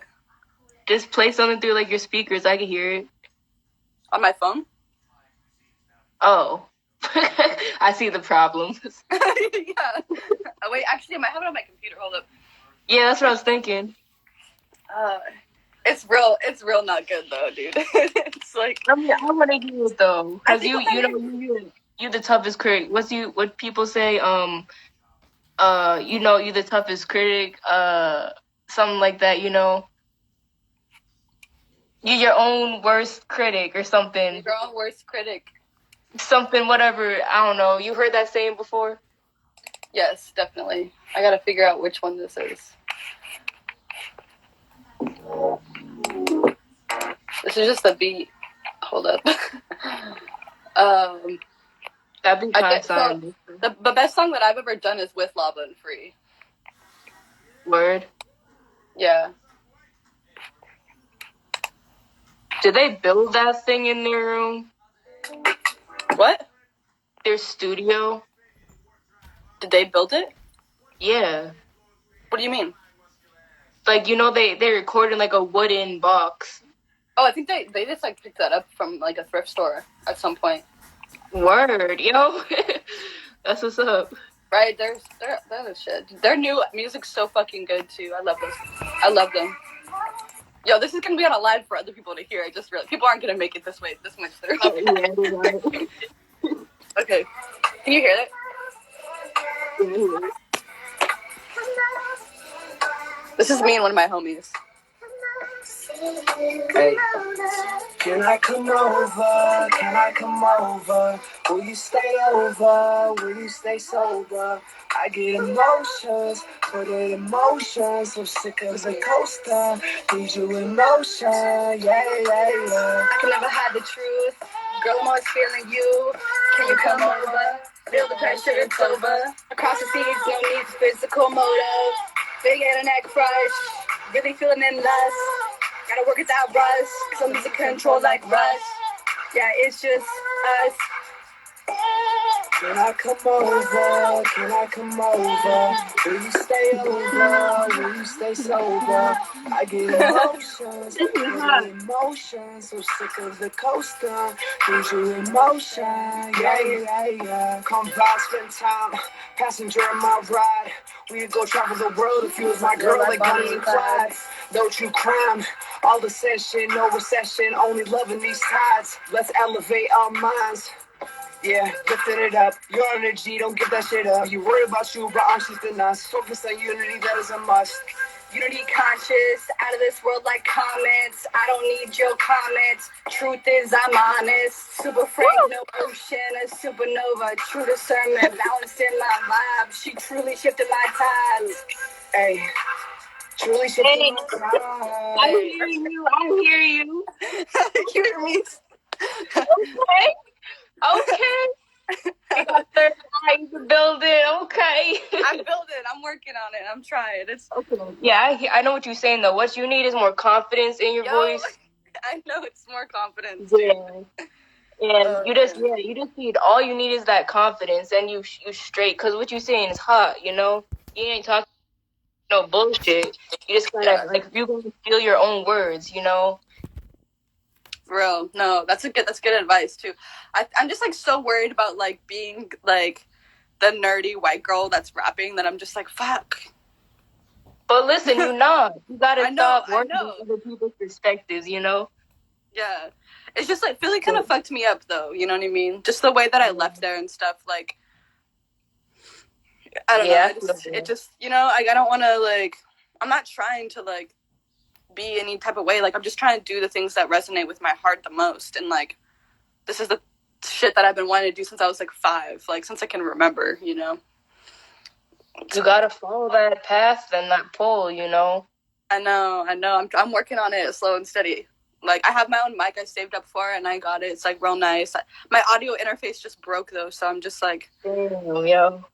just play something through like your speakers. I can hear it on my phone. Oh, I see the problem. Yeah. Oh, wait, actually, I might have it on my computer. Hold up. Yeah, that's what I was thinking. It's real not good though, dude. It's like I want to hear it though, because you're the toughest critic. What people say? You you're the toughest critic. Something like that. You know, you're your own worst critic or something. Your own worst critic. Something, whatever. I don't know. You heard that saying before? Yes, definitely. I gotta figure out which one this is. This is just the beat. Hold up. That'd be kind of so the best song that I've ever done is with Lava and Free. Word. Yeah. Did they build that thing in their room? What? Their studio. Did they build it? Yeah. What do you mean? Like, they recorded like a wooden box. Oh, I think they just like picked that up from like a thrift store at some point. Word, yo. That's what's up. Right, they're the shit. Their new music's so fucking good too. I love this. I love them. Yo, this is gonna be on a live for other people to hear. I just realized people aren't gonna make it this much through. Oh, yeah, okay. Can you hear that? Mm-hmm. This is me and one of my homies. Hey, can I come over? Can I come over? Will you stay over? Will you stay sober? I get emotions, put it in motion. So sick of the coaster, need you in motion. Yeah. I can never hide the truth. Girl, I'm always feeling you. Can you come over? Feel the pressure, it's over. Across the seas, no need for physical motive. Big head and neck fresh. Really feeling in lust. Gotta work it that rush. Cause I'm losing control like Rush. Yeah, it's just us. Can I come over? Can I come over? Will you stay over? Will you stay sober? I get emotions, emotions. So sick of the coaster, need you in motion. Yeah. Come by, spend time, passenger in my ride. We could go travel the world if you was my girl like Bonnie and Clyde. Don't you crime, all the session, no recession, only loving these tides. Let's elevate our minds. Yeah, lifting it up. Your energy, don't give that shit up. You worry about you, but anxious than us. Focus on unity, that is a must. Unity conscious, out of this world like comments. I don't need your comments. Truth is, I'm honest. Super frank, no ocean, a supernova. True discernment, balancing my vibe. She truly shifted my tides. Hey, truly shifted my tides. I hear you. You hear me? Okay. I got third eye to build it. Okay. I'm building. I'm working on it. I'm trying. It's okay. Yeah, I know what you're saying though. What you need is more confidence in your voice. I know it's more confidence. Yeah. And you just need all you need is that confidence, and you straight. Cause what you're saying is hot. You ain't talking no bullshit. You just gotta you gonna feel your own words. Bro, no, that's good advice too. I'm just like so worried about like being like the nerdy white girl that's rapping that I'm just like fuck. But listen, you're not. You gotta stop working on other people's perspectives. Yeah. It's just like Philly kind of fucked me up though, you know what I mean? Just the way that I left there and stuff, like I don't know. It just you know, I don't want to like. I'm not trying to like be any type of way. Like I'm just trying to do the things that resonate with my heart the most, and like this is the shit that I've been wanting to do since I was like 5, like since I can remember. You know. You gotta follow that path and that pull. You know. I know. I'm working on it, slow and steady. Like I have my own mic I saved up for, and I got it. It's like real nice. My audio interface just broke though, so I'm just like, yo.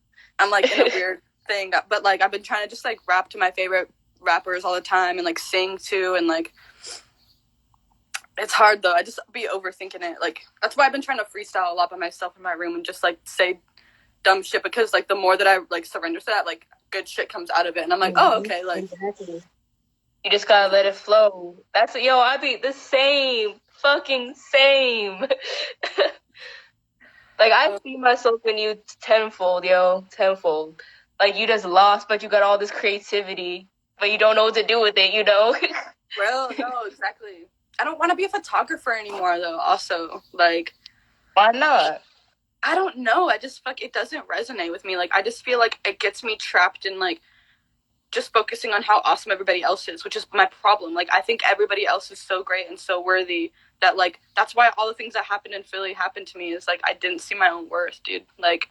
I'm like in a weird thing. But like I've been trying to just like rap to my favorite rappers all the time and like sing too, and like it's hard though. I just be overthinking it. Like that's why I've been trying to freestyle a lot by myself in my room and just like say dumb shit, because like the more that I like surrender to that, like good shit comes out of it, and I'm like, oh okay, like exactly. You just gotta let it flow. That's I be the same, fucking same. Like I see myself in you tenfold, tenfold. Like you just lost, but you got all this creativity, but you don't know what to do with it, you know? Well, no, exactly. I don't want to be a photographer anymore though. Also, like, why not? I don't know. I just it doesn't resonate with me. Like I just feel like it gets me trapped in like just focusing on how awesome everybody else is, which is my problem. Like I think everybody else is so great and so worthy that like that's why all the things that happened in Philly happened to me, is like I didn't see my own worth, dude. Like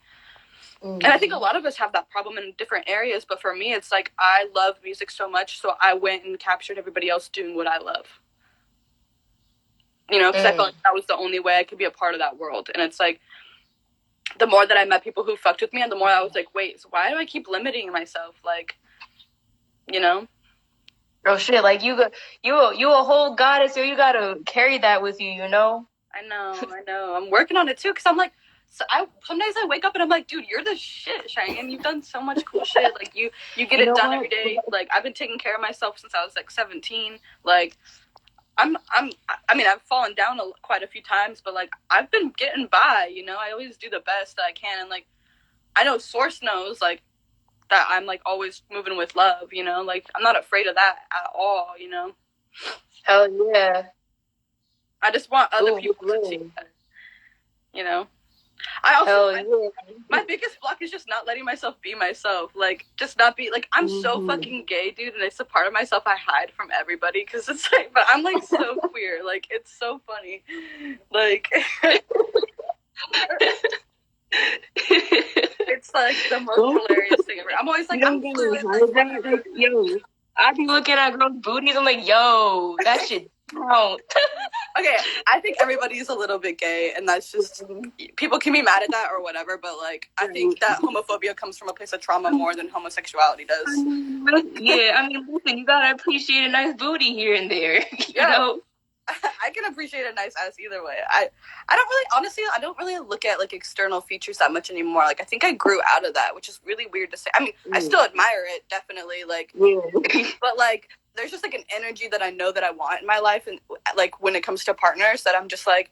and I think a lot of us have that problem in different areas, but for me it's like I love music so much, so I went and captured everybody else doing what I love. You know, because I felt like that was the only way I could be a part of that world. And it's like the more that I met people who fucked with me, and the more I was like, wait, so why do I keep limiting myself? Like, you know? Oh shit! Like you a whole goddess, so you gotta carry that with you, you know. I know. I'm working on it too, because I'm like, some days I wake up and I'm like, dude, you're the shit, Cheyenne. You've done so much cool shit. Like you get it done every day. Like I've been taking care of myself since I was like 17. Like I mean, I've fallen down quite a few times, but like I've been getting by. You know, I always do the best that I can, and like I know Source knows like that I'm like always moving with love, you know, like I'm not afraid of that at all, you know. Hell yeah. I just want other people to see that, you know. I also my biggest block is just not letting myself be myself, like just not be like I'm so fucking gay, dude, and it's a part of myself I hide from everybody, because it's like, but I'm like so queer, like it's so funny, like it's like the most hilarious thing ever. I'm always like, I'm like, yo, I be looking at girls' booties. I'm like, yo, that shit count. Okay, I think everybody's a little bit gay, and that's just people can be mad at that or whatever. But like, I think that homophobia comes from a place of trauma more than homosexuality does. Yeah, I mean, listen, you gotta appreciate a nice booty here and there. You know. I can appreciate a nice ass either way. I don't really, honestly, I don't really look at like external features that much anymore. Like I think I grew out of that, which is really weird to say. I mean, I still admire it, definitely. Like, but like, there's just like an energy that I know that I want in my life, and like when it comes to partners, that I'm just like,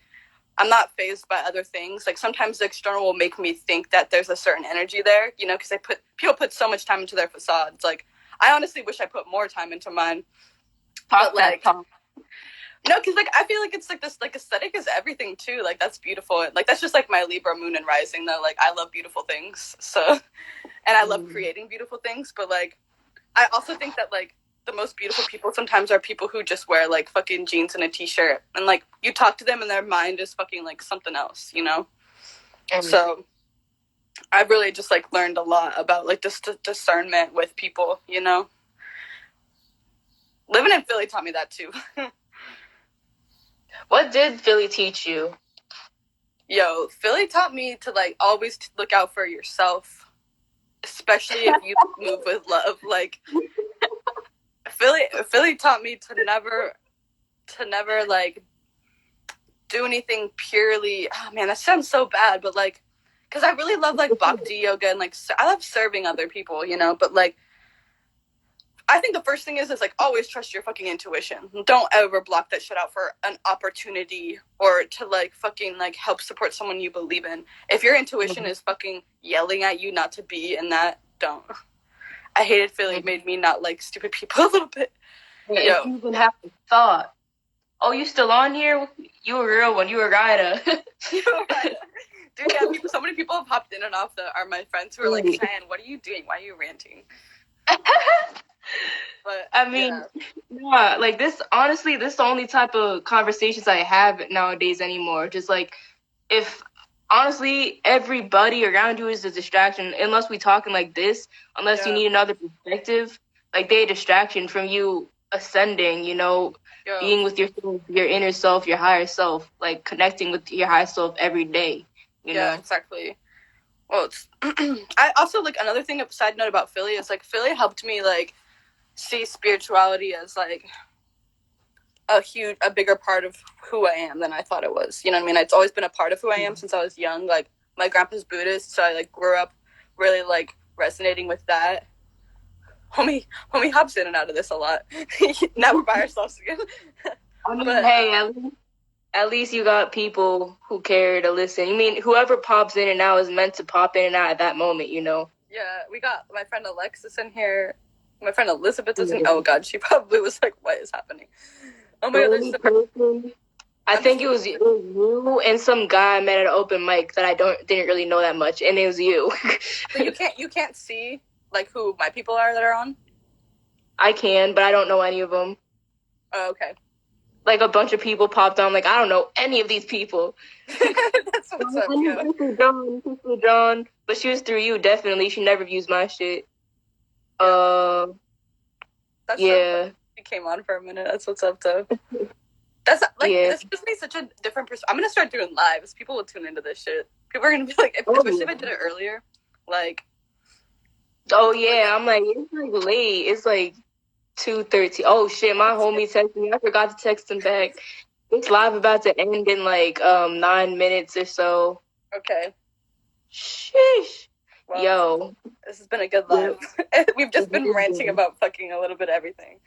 I'm not fazed by other things. Like sometimes the external will make me think that there's a certain energy there, you know, because people put so much time into their facades. Like I honestly wish I put more time into mine. But like. No, because like I feel like it's like this, like aesthetic is everything too. Like that's beautiful. Like that's just like my Libra moon and rising though. Like I love beautiful things. So, and I love creating beautiful things. But like, I also think that like the most beautiful people sometimes are people who just wear like fucking jeans and a t-shirt, and like you talk to them and their mind is fucking like something else, you know. So, I've really just like learned a lot about like just discernment with people, you know. Living in Philly taught me that too. What did Philly teach you? Yo, Philly taught me to like always look out for yourself, especially if you move with love. Like Philly taught me to never like do anything purely. Oh man, that sounds so bad, but like, because I really love like bhakti yoga and like I love serving other people, you know. But like, I think the first thing is like always trust your fucking intuition. Don't ever block that shit out for an opportunity or to like fucking like help support someone you believe in. If your intuition is fucking yelling at you not to be in that, don't. I hated Philly. It made me not like stupid people a little bit. Yeah, if you even have the thought. Oh, you still on here? You a real one. You a rider. Dude, yeah, so many people have hopped in and off that are my friends who are like, Cheyenne, what are you doing? Why are you ranting? But I mean, yeah, like this, honestly, this is the only type of conversations I have nowadays anymore. Just like, if, honestly, everybody around you is a distraction, unless we talking like this, unless you need another perspective, like they're a distraction from you ascending, being with your inner self, your higher self, like connecting with your higher self every day, you know? Exactly. Well, it's I also, like, another thing, a side note about Philly is, like, Philly helped me, like, see spirituality as, like, a bigger part of who I am than I thought it was. You know what I mean? It's always been a part of who I am since I was young. Like, my grandpa's Buddhist, so I, like, grew up really, like, resonating with that. Homie hops in and out of this a lot. Now we're by ourselves again. I mean, hey, at least you got people who care to listen. You mean whoever pops in and out is meant to pop in and out at that moment, Yeah, we got my friend Alexis in here. My friend Elizabeth is in. Oh God, she probably was like, "What is happening?" Oh my God, I think it was you and some guy I met at an open mic that I didn't really know that much, and it was you. So you can't see like who my people are that are on. I can, but I don't know any of them. Oh, okay. Like a bunch of people popped on. Like I don't know any of these people. That's what's up. Sister John, but she was through you definitely. She never used my shit. That's yeah. She came on for a minute. That's what's up, though. That's like this gives me such a different perspective. I'm gonna start doing lives. People will tune into this shit. People are gonna be like, especially if I did it earlier, like. Oh yeah, I'm like it's like late. It's like 2:13. Oh shit, my homie texted me. I forgot to text him back. It's live about to end in like 9 minutes or so. Okay. Sheesh. Well, yo, this has been a good live. We've just been ranting about fucking a little bit of everything.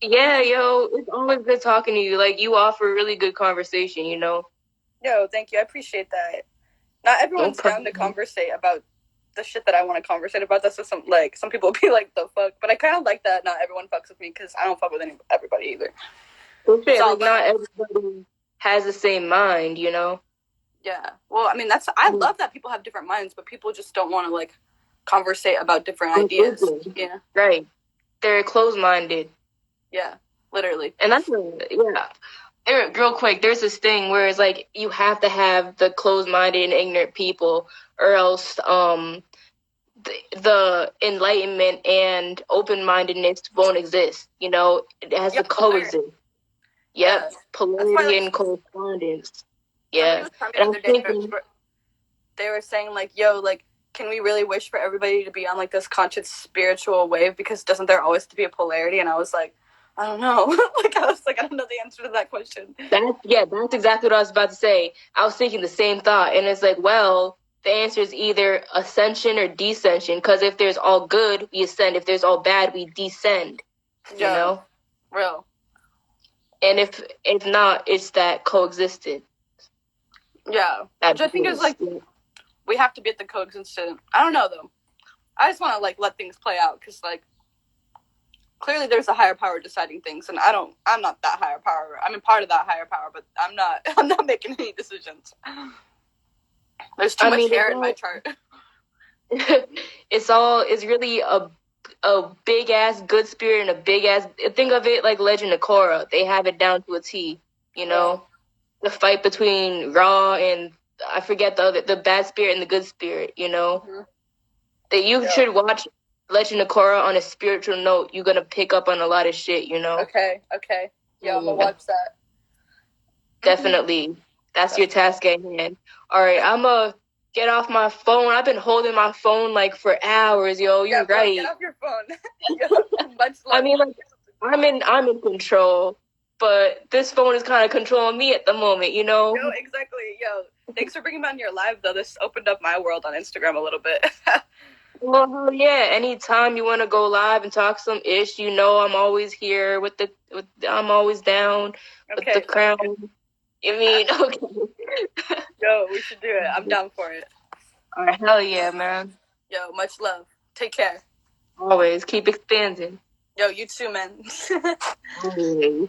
Yeah, yo, it's always good talking to you. Like you offer really good conversation, Yo, thank you. I appreciate that. Not everyone's down to conversate about the shit that I want to conversate about. That's just some people will be like, the fuck. But I kind of like that not everyone fucks with me because I don't fuck with everybody either. Like not everybody has the same mind, Yeah. Well, I mean, I love that people have different minds, but people just don't want to like conversate about different ideas. Yeah. Right. They're closed-minded. Yeah. Literally. And that's real quick, there's this thing where it's like you have to have the closed-minded and ignorant people, or else the enlightenment and open-mindedness won't exist. It has to coexist. Yep, polarity and correspondence. Yeah, and I'm thinking they were saying like, yo, like, can we really wish for everybody to be on like this conscious spiritual wave? Because doesn't there always to be a polarity? And I was like, I don't know. I don't know the answer to that question. That's exactly what I was about to say. I was thinking the same thought, and it's like, well, the answer is either ascension or descension. Because if there's all good, we ascend. If there's all bad, we descend. Real. And if not, it's that coexistence. Yeah, which I think is like we have to be at the coexistence. I don't know though. I just want to like let things play out because like clearly there's a higher power deciding things, and I'm not that higher power. I'm a part of that higher power, but I'm not making any decisions. There's too much air in my chart. It's really a big ass good spirit and a big ass. Think of it like Legend of Korra. They have it down to a T. The fight between Ra and I forget the bad spirit and the good spirit. That you should watch Legend of Korra on a spiritual note. You're gonna pick up on a lot of shit. Okay. Yeah, I'm gonna watch that. Definitely, that's your task at hand. All right, I'm gonna get off my phone. I've been holding my phone like for hours, yo. You're right. Get off your phone. Much love. I mean, like, I'm in control, but this phone is kind of controlling me at the moment, Yo, exactly. Yo, thanks for bringing me on your live, though. This opened up my world on Instagram a little bit. Well, yeah. Anytime you want to go live and talk some ish, I'm always here I'm always down with the crown. I mean, okay. Yo, we should do it. I'm down for it. All right, hell yeah, man. Yo, much love. Take care. Always keep expanding. Yo, you too, man. Always.